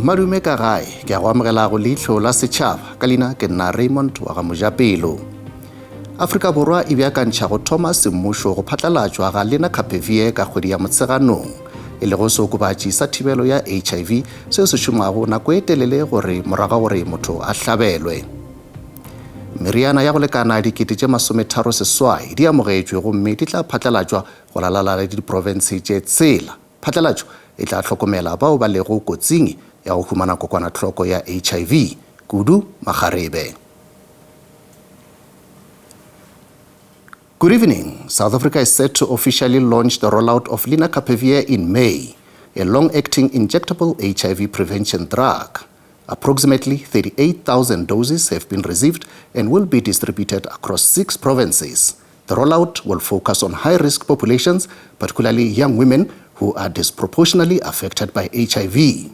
Madume ka gae ke a go amogela go Leihlo la Sechaba ka Lena ke nna Raymond wa ga Mojapelo. Afrika Borwa e beakantšha go thoma semmušo go phatlalatšwa ga Lenacapavir ka kgwedi ya Motsheganong e le go seokobatši sa thibelo ya HIV seo se šomago nako e telele gore morago gore motho a hlabelwe. Meriana ya go lekana 30,000 di amogetšwe gomme di tla phatlalatšwa go lalala le diprovinse tše tsela. Phatlalatšo e tla hlokomela bao ba lego kotsing ya go humana kokwanahloko ya HIV kudu magarebe. Good evening. South Africa is set to officially launch the rollout of Lenacapavir in May, a long-acting injectable HIV prevention drug. Approximately 38,000 doses have been received and will be distributed across 6 provinces. The rollout will focus on high-risk populations, particularly young women who are disproportionately affected by HIV.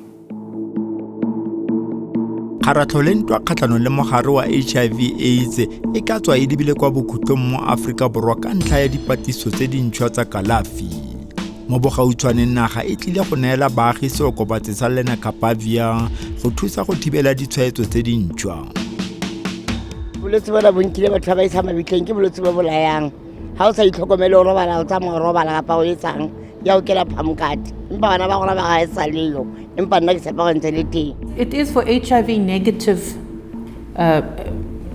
Kgaratlo le ntwa kgatlhanong le mogare wa HIV/AIDS e ka tswa e lebile kwa bokhutlong mo Afrika Borwa ka ntlha ya dipatiso tse dintšhwa tsa kalafi. Mo bogautshwaneng naga e tlile go neela baagi seokobatsi sa Lenacapavir go thusa go thibela ditshwaetso tse dintšhwa. Bolwetse bona bonkile batho ba ba isa mabitleng ke bolwetse bo bolayang. Ha o sa itlhokomele o robala o tsamaya o robala kapa o etsang ya o kela phamokate. Empa bana ba gona ba ga etsa lelo. Empa nna ke sepa go ntse le teng. It is for HIV negative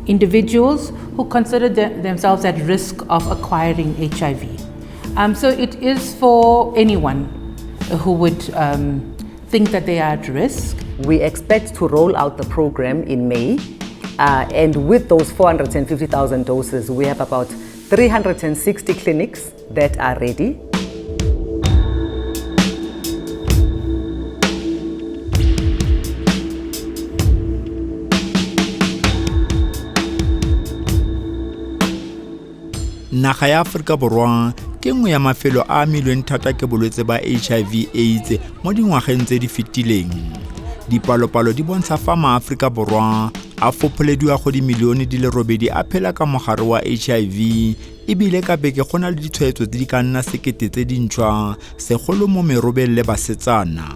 individuals who consider themselves at risk of acquiring HIV. So it is for anyone who would think that they are at risk. We expect to roll out the program in May, and with those 450,000 doses, we have about 360 clinics that are ready. Naga ya Afrika Borwa ke nngwe ya mafelo a milweng thata ke bolwetse ba HIV/AIDS mo dingwageng tse di fetileng. Dipalopalo di bontsha fa maAfrika Borwa a fopholediwa go dimilione di le 8 a phela ka mogare wa HIV ebile ka beke go na le ditshwaetso tse di ka nna 1,000 tse dintšhwa segolo mo merobeng le basetsana.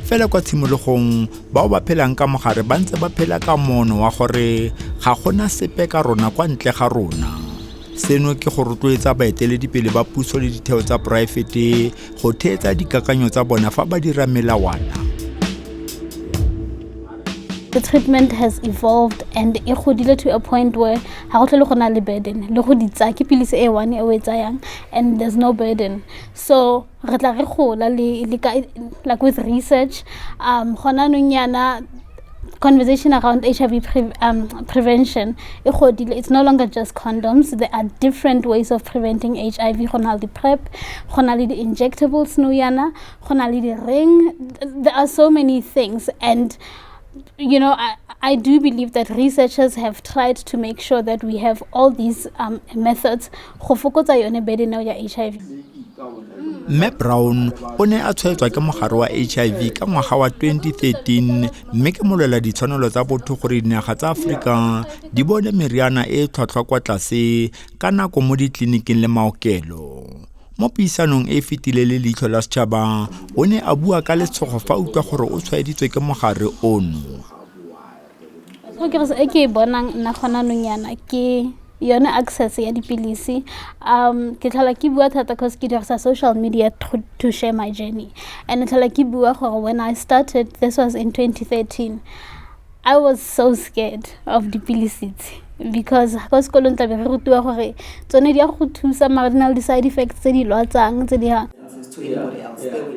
Fela kwa tshimologong bao ba phelang ka mogare ba ntse ba phela ka mono wa gore ga gona sepe ka rona kwa ntle ga rona. Seno ke go rotloetsa baeteledipele ba puso le ditheo tsa poraefete go theetsa dikakanyo tsa bona fa ba dira melawana. The treatment has evolved and e godile to a point where ha go tlhole go na le burden le go ditsa ke pilisi e one e o e tsayang and there's no burden. So re tla re gola like with research gona nonyana conversation around HIV prevention. It's no longer just condoms. There are different ways of preventing HIV. Khonali PrEP, khonali the injectables, nuyana, khonali the ring. There are so many things, and you know, I do believe that researchers have tried to make sure that we have all these methods. Go fokotsa yone burden ya HIV. Mme Brown o ne a tshwaetswa ke mogare wa HIV ka ngwaga wa 2013 mme ke molwela ditshwanelo tsa botho gore dinaga tsa Afrika di bone meriana e tlhotlhwa kwa tlase ka nako mo ditleliniking le maokelo. Mo puisanong e fetile le Leihlo la Sechaba o ne a bua ka letshogo fa utlwa gore o tshwaeditswe ke mogare ono. Ke ke bonang nna gona nonyana ke yone access ya dipilisi ke tlhala ke bua thata because ke dirisa social media to share my journey, and tlhala ke bua gore when I started, this was in 2013, I was so scared of dipilisi because go sekolong tla be re rutiwa gore tsone di a go thusa mara di na le side effects tse di lwatsang tse di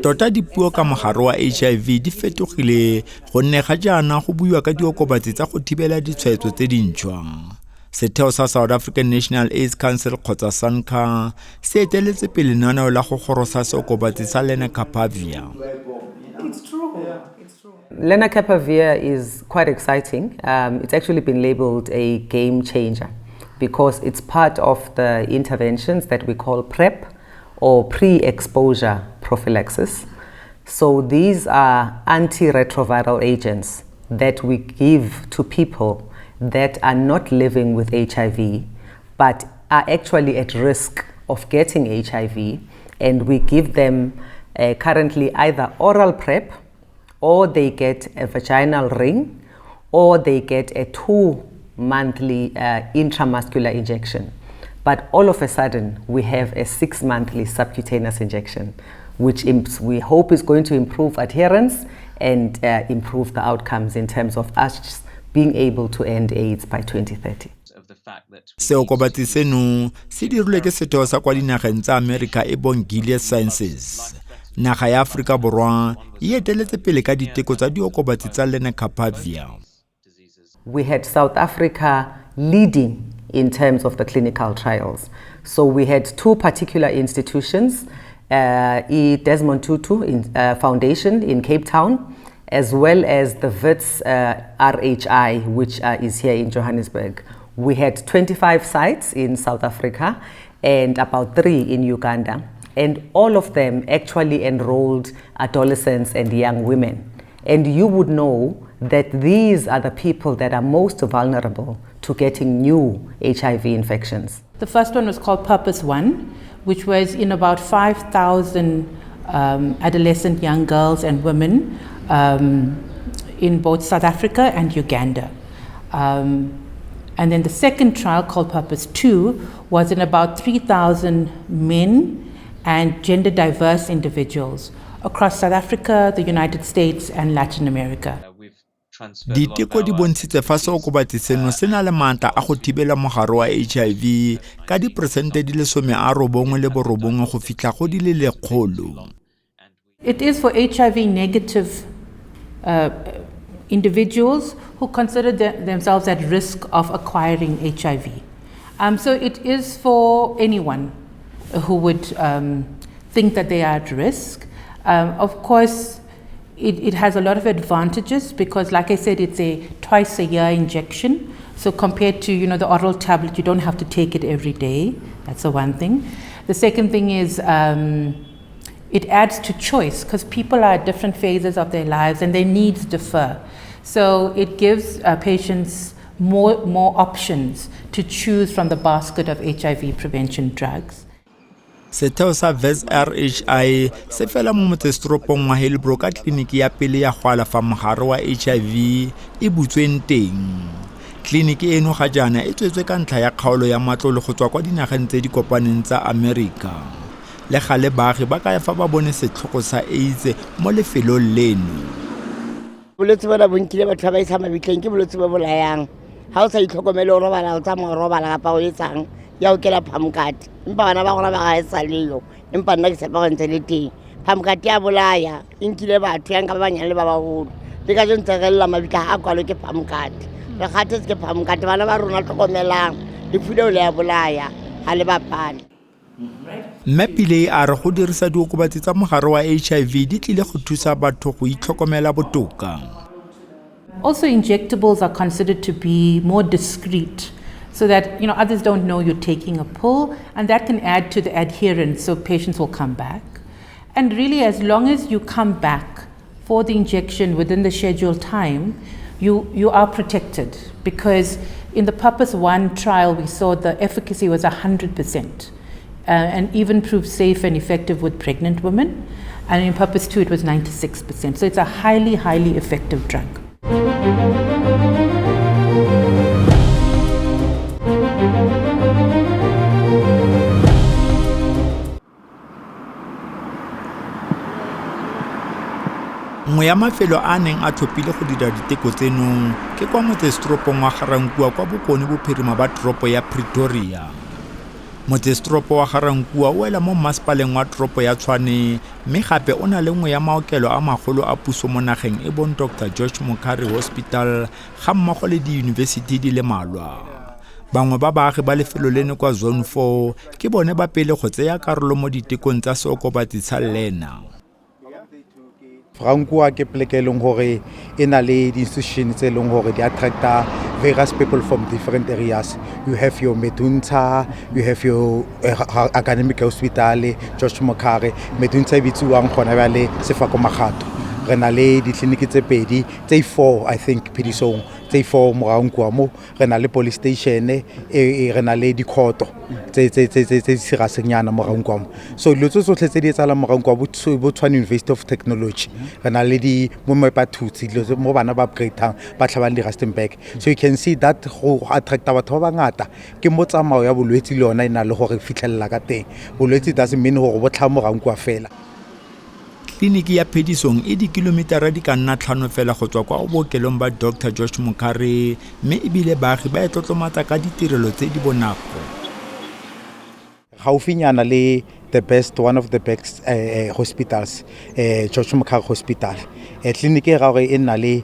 Tota dipuo ka mogare wa HIV di fetogile gonne ga jaana go buiwa ka diokobatsi tsa go thibela ditshwaetso tse dintšhwa. Setheo sa South African National AIDS Council kgotsa SANCA se eteletse pele lenaneo la go gorosa seokobatsi sa Lenacapavir. It's true. Lenacapavir is quite exciting. It's actually been labeled a game changer because it's part of the interventions that we call PrEP or pre-exposure prophylaxis. So these are antiretroviral agents that we give to people that are not living with HIV but are actually at risk of getting HIV, and we give them currently either oral PrEP or they get a vaginal ring, or they get a 2-monthly intramuscular injection. But all of a sudden, we have a 6-monthly subcutaneous injection, which we hope is going to improve adherence and improve the outcomes in terms of us being able to end AIDS by 2030. Seokobatsi seno se dirilwe ke setheo sa kwa dinageng tsa America e bong Gilead Sciences. Naga ya Afrika Borwa e eteletse pele ka diteko tsa diokobatsi tsa Lenacapavir. We had South Africa leading in terms of the clinical trials. So we had 2 particular institutions, Desmond Tutu Foundation in Cape Town, as well as the WITS RHI, which is here in Johannesburg. We had 25 sites in South Africa and about 3 in Uganda. And all of them actually enrolled adolescents and young women. And you would know that these are the people that are most vulnerable to getting new HIV infections. The first one was called Purpose 1, which was in about 5,000 adolescent young girls and women in both South Africa and Uganda. And then the second trial, called Purpose 2, was in about 3,000 men and gender diverse individuals across South Africa, the United States, and Latin America. Diteko di bontshitse fa seokobatsi seno se na le maatla a go thibela mogare wa HIV ka diperesente di le 99 go fitlha go di le 100. It is for HIV negative individuals who consider themselves at risk of acquiring HIV. So it is for anyone who would think that they are at risk. Of course, it has a lot of advantages because, like I said, it's a twice-a-year injection. So compared to the oral tablet, you don't have to take it every day. That's the one thing. The second thing is it adds to choice because people are at different phases of their lives and their needs differ. So it gives patients more options to choose from the basket of HIV prevention drugs. Setheo sa WITS RHI se fela mo motsesetoropong wa Leihlo ka kliniki ya pele ya go alafa mogare wa HIV e butsweng teng. Kliniki eno ga jaana e tswetswe ka ntlha ya kgaolo ya matlole go tswa kwa dinageng tse di kopaneng tsa America. Le gale baagi ba ka fa ba bone setlhogo sa AIDS mo lefelong leno. Bolwetse bona bonkile batho ba isa mabitleng ke bolwetse bo bolayang. Ha o sa itlhokomele o robala o tsamaya robala kapa o etsang ya o kela phamokate. Empa bana ba gona ba ga etsa Leihlo. Empa nna ke sepa go ntse le teng. Phamokate ya bolaya inkile batho yang ka ba banyane le ba baholo. Le ka ntse re lla mabitla a kwalo ke phamokate. Re gatetse ke phamokate bana ba rona tlhokomelang. Le fule o le ya bolaya ha le bapale. Mmepile a re go dirisa diokobatsi tsa mogare wa HIV di tlile go thusa batho go itlhokomela botoka. Also, injectables are considered to be more discreet so that others don't know you're taking a pill, and that can add to the adherence, so patients will come back. And really, as long as you come back for the injection within the scheduled time, you are protected, because in the Purpose 1 trial we saw the efficacy was 100%. And even proved safe and effective with pregnant women. And in Purpose 2, it was 96%. So it's a highly, highly effective drug. Nngwe ya mafelo a neng a tlhophile go dira diteko tseno ke kwa motsesetoropong wa Garankuwa kwa bokone bophirima ba toropo ya Pretoria. Motsesetoropong wa Garankuwa o ela mo masepaleng wa toropo ya Tshwane, mme gape o na le nngwe ya maokelo a magolo a puso mo nageng e bong Dr. George Mukhari Hospital ga mmogo le diyunibesithi di le malwa. Bangwe ba baagi ba lefelo leno kwa Zone 4 ke bone ba pele go tseya karolo mo ditekong tsa seokobatsi sa Lena. Garankuwa ke pleke e leng gore e na le di-institutions tse leng gore di attracta various people from different areas. You have your Medunta, you have your academic hospital, George Mukhari. Medunta e bitsiwang gona bjale Sefako Magato. re na le ditleliniki tse pedi tse 4 I think Phedisong tse 4 moraonkwa mo re na le police station re na le dikhoto tse sirasenyana moraonkwa mo so dilo tso tsotlhe tse di etsala moraonkwa bo Tshwane University of Technology re na le di mo mepatutsi dilo mo bana ba upgradeang ba tlhabang di Rustenburg so you can see that go attract batho ba bangata ke mo tsamao ya bolwetsi le yona ina le gore fitlhella ka teng bolwetsi doesn't mean gore bo tlha moraonkwa fela. Kliniki ya Phedisong e dikilometara di ka nna 5 fela go tswa kwa bookelong ba Dr. Josh Mokare mme ebile baagi ba etlotlomatsa ka ditirelo tse di bonako. Gaufinyana le one of the best hospitals Josh Mokare Hospital kliniki ga gore e na le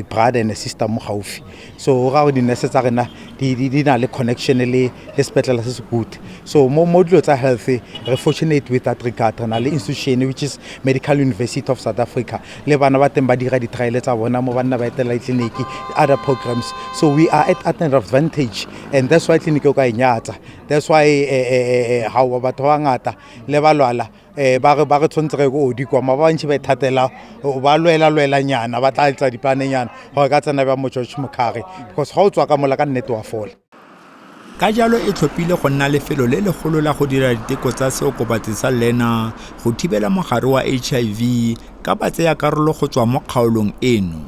brother and sister mo gaufi so ga di nurse tsa rena di na le connection le sepetlele se se good so mo dilo tsa health re fortunate with that regard na le institution which is Medical University of South Africa le bana ba teng ba dira di trial tsa bona mo bana ba etela kliniki other programs so we are at an advantage and that's why kliniki ka inyatsa that's why ha wa batho ba ngata le ba lwala ba re tshwantse go di kwa mabantshi ba ithatela ba lwela nyana ba tla etsa dipane nyana go ka tsena ba mo George Mokare because ga o tswa ka mola ka nnete wa fola. Ka jalo e tlhophile go nna lefelo le legolo la go dira diteko tsa seokobatsi sa Lena go thibela mogare wa HIV ka ba tseya karolo go tswa mo kgaolong eno.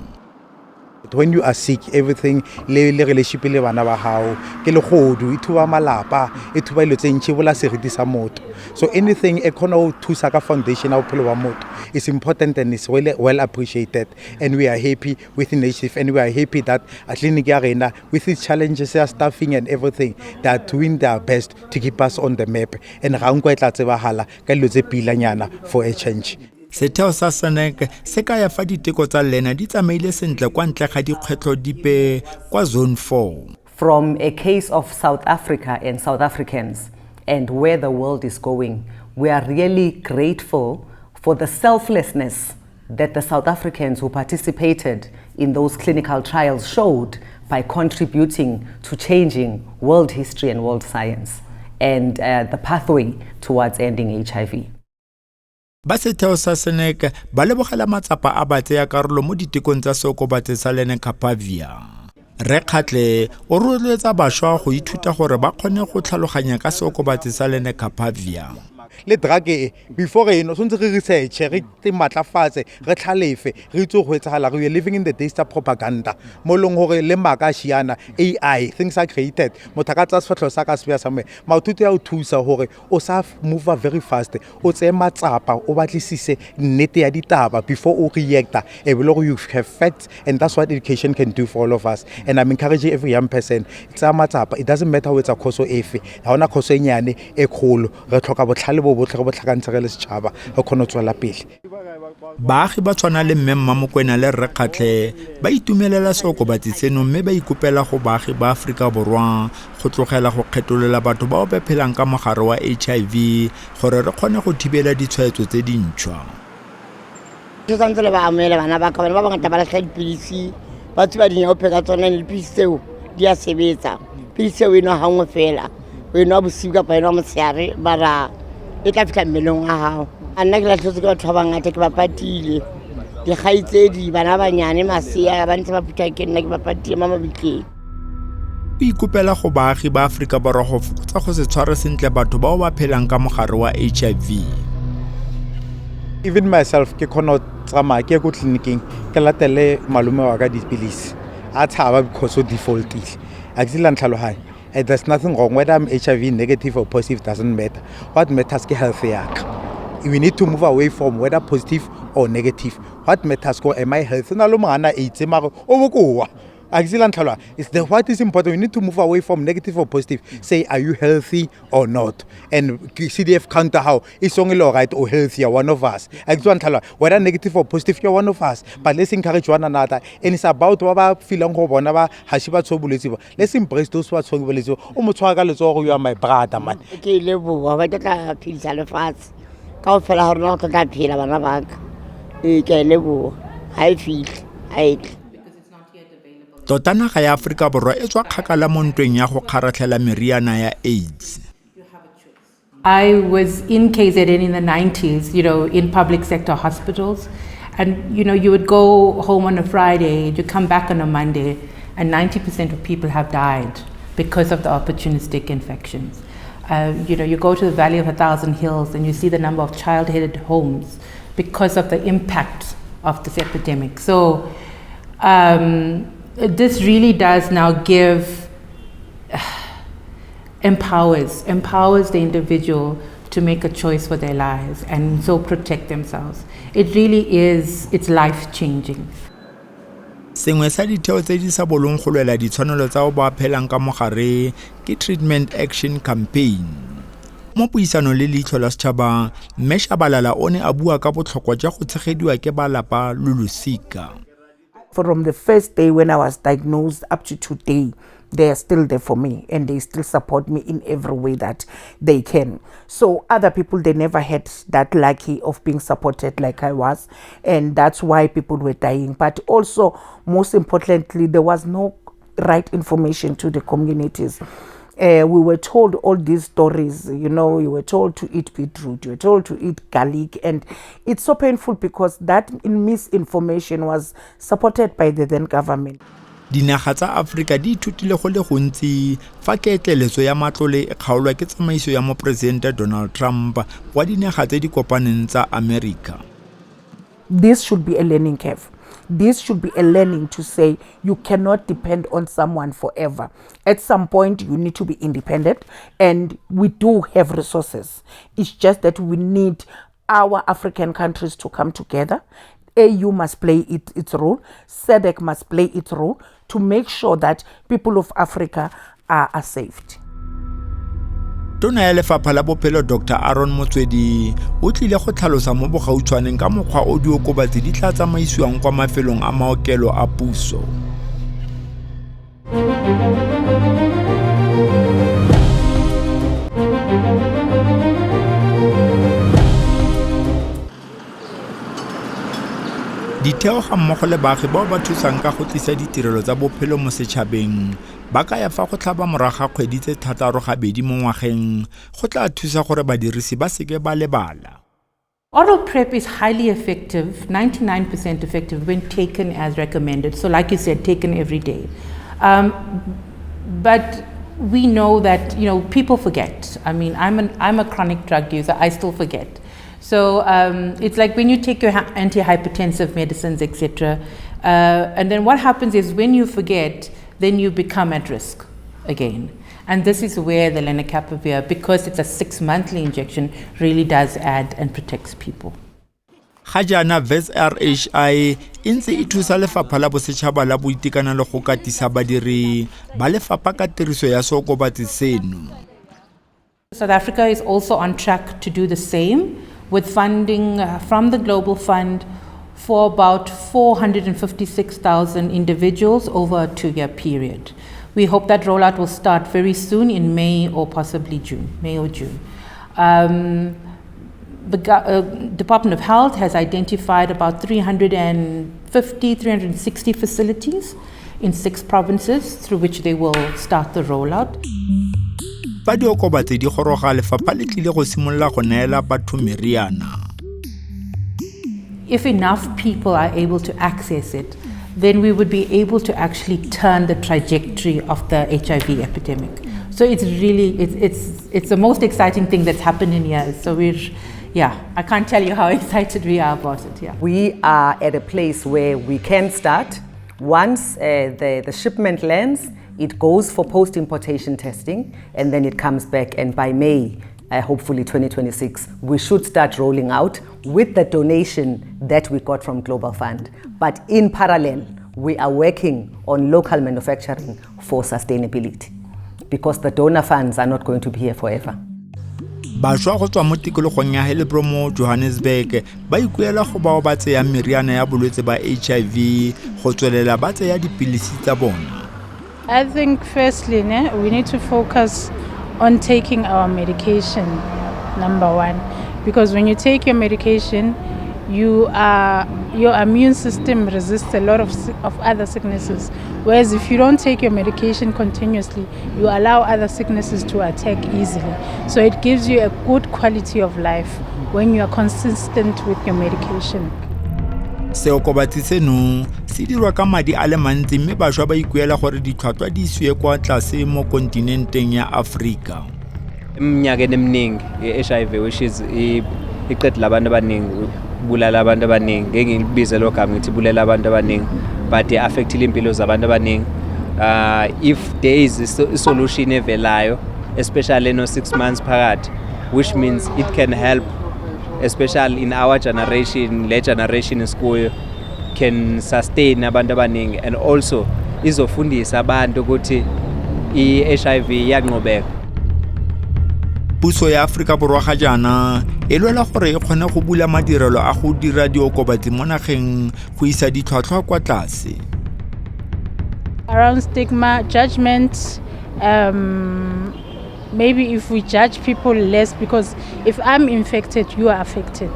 When you are sick, everything le relationship le bana ba hao ke le godu ithuba malapa ithuba ilo tsentshi bola seriti sa motho so anything e khona o thusa ka foundation ya bophelo ba motho is important and is well appreciated and we are happy with initiative and we are happy that at clinic ya rena with its challenges ya staffing and everything they are doing their best to keep us on the map and ga nkwa tla tsebahala ka dilo tse pilanyana for a change. Setheo sa SANEC se ka ya fa diteko tsa Lena di tsamaile sentle kwa ntle ga dikgwetlho dipe kwa Zone 4. From a case of South Africa and South Africans and where the world is going, we are really grateful for the selflessness that the South Africans who participated in those clinical trials showed by contributing to changing world history and world science and the pathway towards ending HIV. Ba setheo sa SANEC ba lebogela matsapa a ba tseya karolo mo ditekong tsa seokobatsi sa Lenacapavir. Rekhatle o rotloetsa bašwa go ithuta gore ba kgone go tlhaloganya ka seokobatsi sa Lenacapavir. Le drug before eno sontse re research re te matlafatse re tlhalefe re itse go etsagala we are living in the days of propaganda mo leng gore le maka shiana AI things are created motaka tsa sefahlo sa ka se bya same mauthuto ya o thusa gore o sa move very fast o tse matsapa o batlisise nnete ya ditaba before o reacta e be you have facts and that's what education can do for all of us and I'm encouraging every young person tsa matsapa it doesn't matter whether khoso efe ha ona khoso e nyane e kholo re tlhoka botlhale botlhe go tlhakantsha le Sechaba go kgona tswela pele. Baagi ba tshwana le Mmemma Mokwena le Rekhatle ba itumelela seokobatsi seno mme ba ikopela go baagi ba Afrika Borwa go tlogela go kgetolola batho bao ba phelang ka mogare wa HIV gore re kgone go thibela ditshwaetso tse dintšhwa. Ke tsantse le ba amela bana ba ka ba bangata ba latlha dipilisi ba tsuba dinyo pheka tsona le dipilisi tseo di a sebetsa pilisi tseo e no hangwe fela we no bosiu ka pa eno motshiare bara e tla fitla mmelong a hao a nna ke latlhetse ke batho ba bangata ke ba patile dikgaitsedi bana banyane masea ba ntse ba phutha ke nna ke ba patile mama bitleng. Ba ikopela go baagi ba Afrika Borwa go fokotsa go se tshware sentle batho bao ba phelang ka mogare wa HIV. Even myself ke khona tsamaya ke go tleliniking ke latele malume wa ka dipilisi a tshaba because o defaultile a ke sila ntlhalohanya. There's nothing wrong whether I'm HIV negative or positive doesn't matter. What matters is health yakho. We need to move away from whether positive or negative. What matters is am I healthy? Na lo mangana itse mara o bokowa. It's the what is important. We need to move away from negative or positive. Say, are you healthy or not? And CDF counter how it's only all right or healthy, you're one of us. Whether negative or positive, you're one of us. But let's encourage one another. And it's about what feeling let's embrace those who are so well. You are my brother, man. Okay, level. What I feel so fast. Can't feel how not that feel about okay, level. I feel. Tota naga ya Afrika Borwa e tswa kgakala mo ntweng ya go kgaratlhela meriana ya AIDS. I was in KZN in the 90s, in public sector hospitals. And, you would go home on a Friday, you come back on a Monday, and 90% of people have died because of the opportunistic infections. You go to the Valley of 1,000 Hills and you see the number of child-headed homes because of the impact of this epidemic. So this really does now empowers the individual to make a choice for their lives and so protect themselves. It really is, it's life-changing. Sengwe sa ditheo tse di sa bolong go lwela ditshwanelo tsa go ba phelang ka mogare ke Treatment Action Campaign. Mo puisano le Leihlo la Sechaba, mme Shabalala o ne a bua ka botlhokwa jwa go tshegediwa ke ba lapa lo losika. From the first day when I was diagnosed up to today, they are still there for me and they still support me in every way that they can. So other people, they never had that lucky of being supported like I was, and that's why people were dying. But also, most importantly, there was no right information to the communities. We were told all these stories, you were told to eat beetroot, you were told to eat garlic, and it's so painful because that misinformation was supported by the then government. Dinaga tsa Africa di ithutile go le gontsi fa keetleletso ya matlole e kgaolwa ke tsamaiso ya Mopresidente Donald Trump wa dinaga tse di kopaneng tsa America. This should be a learning curve. This should be a learning to say you cannot depend on someone forever. At some point, you need to be independent, and we do have resources. It's just that we need our African countries to come together. AU must play its role. SABC must play its role to make sure that people of Africa are saved. Tona ya Lefapha la Bophelo Dr. Aaron Motswedi o tlile go tlhalosa mo bogautshwaneng ka mokgwa o diokobatsi di tla tsamaisiwang kwa mafelong a maokelo a puso. Ditheo ga mmogo le baagi bao ba thusang ka go tlisa ditirelo tsa bophelo mo setšhabeng ba ka ya fa go tlhaba moraga kgwedi tse 6 gabedi mo ngwageng go tla thusa gore badirisi ba seke ba lebala. Oral PrEP is highly effective, 99% effective when taken as recommended. So like you said, taken every day. But we know that, people forget. I mean, I'm a chronic drug user, I still forget. So it's like when you take your antihypertensive medicines, etc. And then what happens is when you forget, then you become at risk again. And this is where the Lenacapavir, because it's a 6-monthly injection, really does add and protects people. Ga jaana VSRHI e ntse e thusa Lefapha la Bosetšhaba la Boitekanelo go katisa badiri ba lefapha ka tiriso ya seokobatsi seno. South Africa is also on track to do the same with funding from the Global Fund for about 456,000 individuals over a 2-year period. We hope that rollout will start very soon in May or possibly June, May or June. The Department of Health has identified about 360 facilities in 6 provinces through which they will start the rollout. Fa diokobatsi di goroga lefapha le tlile go simolola go neela batho meriana. If enough people are able to access it, then we would be able to actually turn the trajectory of the HIV epidemic. So it's really, it's the most exciting thing that's happened in years. So I can't tell you how excited we are about it. Yeah. We are at a place where we can start. Once the shipment lands, it goes for post-importation testing, and then it comes back, and by May, hopefully 2026, we should start rolling out with the donation that we got from Global Fund. But in parallel, we are working on local manufacturing for sustainability, because the donor funds are not going to be here forever. Bašwa go tswa mo tikologong ya Leihlo mo Johannesburg ba ikuela go bao ba tseya meriana ya bolwetse ba HIV go tswelela ba tseya dipilisi tsa bona. I think firstly, we need to focus on taking our medication, number one. Because when you take your medication, your immune system resists a lot of other sicknesses. Whereas if you don't take your medication continuously, you allow other sicknesses to attack easily. So it gives you a good quality of life when you are consistent with your medication. Seokobatsi seno se dirwa ka madi a le mantsi mme bašwa ba ikuela gore ditlhwatlhwa di isiwe kwa tlase mo kontinenteng ya Afrika. Eminyakeni eminingi i-HIV which is iqedile abantu abaningi, bulala abantu abaningi, ngeke ngilibize lo gama ngithi bulela abantu abaningi, but affectile impilo zabantu abaningi. If there is a solution evelayo, especially no 6 months phakathi, which means it can help, especially in our generation, le generation isikuyo, can sustain abantu abaningi, and also izofundisa abantu ukuthi i-HIV iyanqobeka. Puso ya Afrika Borwa ga jaana e lwela gore e kgone go bula madirelo a go dira diokobatsi mo nageng go isa ditlhwatlhwa kwa tlase. Around stigma, judgment, maybe if we judge people less, because if I'm infected, you are affected.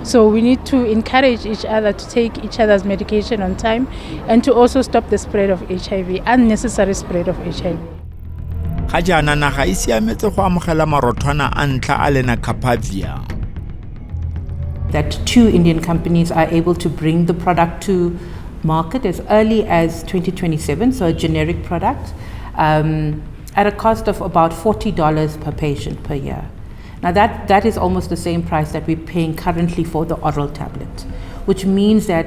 So we need to encourage each other to take each other's medication on time and to also stop the spread of HIV, unnecessary spread of HIV. Ga jaana naga e siametse go amogela marothwana a ntlha a Lenacapavir. That 2 Indian companies are able to bring the product to market as early as 2027, so a generic product, at a cost of about $40 per patient per year. Now that is almost the same price that we're paying currently for the oral tablet, which means that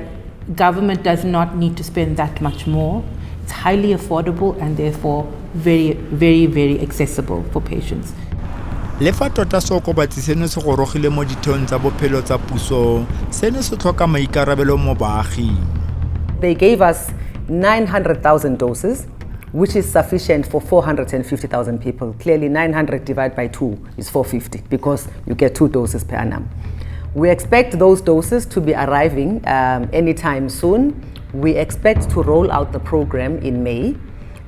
government does not need to spend that much more. It's highly affordable and therefore very, very, very accessible for patients. Le fa tota seokobatsi seno se gorogile mo ditheong tsa bophelo tsa puso, seno se tlhoka maikarabelo mo baaging. They gave us 900,000 doses, which is sufficient for 450,000 people. Clearly 900 divided by 2 is 450 because you get 2 doses per annum. We expect those doses to be arriving anytime soon. We expect to roll out the program in May.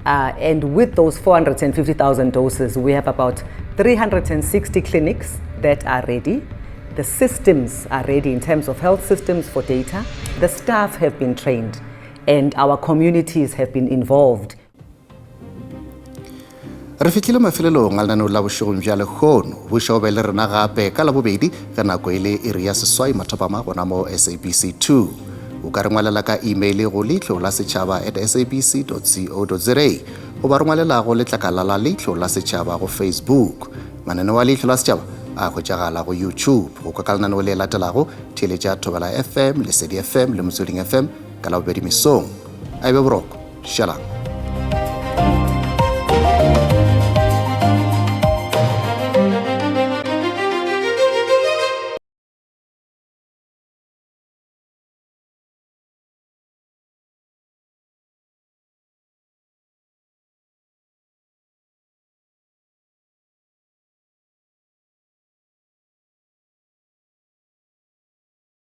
And with those 450,000 doses, we have about 360 clinics that are ready. The systems are ready in terms of health systems for data. The staff have been trained and our communities have been involved. Re fitlhile mafelelong a lenaneo la bošegong bja lekgono bo šaobe le rena gape ka labobedi ge nako e le iri ya seswai mathapama gona mo SABC 2. O ka re ngwalela ka email go Leihlo la Sechaba @sabc.co.za o ba re ngwalela go letlakala la Leihlo la Sechaba go Facebook. Mananeo a Leihlo la Sechaba a hwetšagala go YouTube. Go ka lenaneo le latelago theeletša Thobela FM, Lesedi FM le Motsweding FM ka labobedi mesong. A ebe boroko, šalang.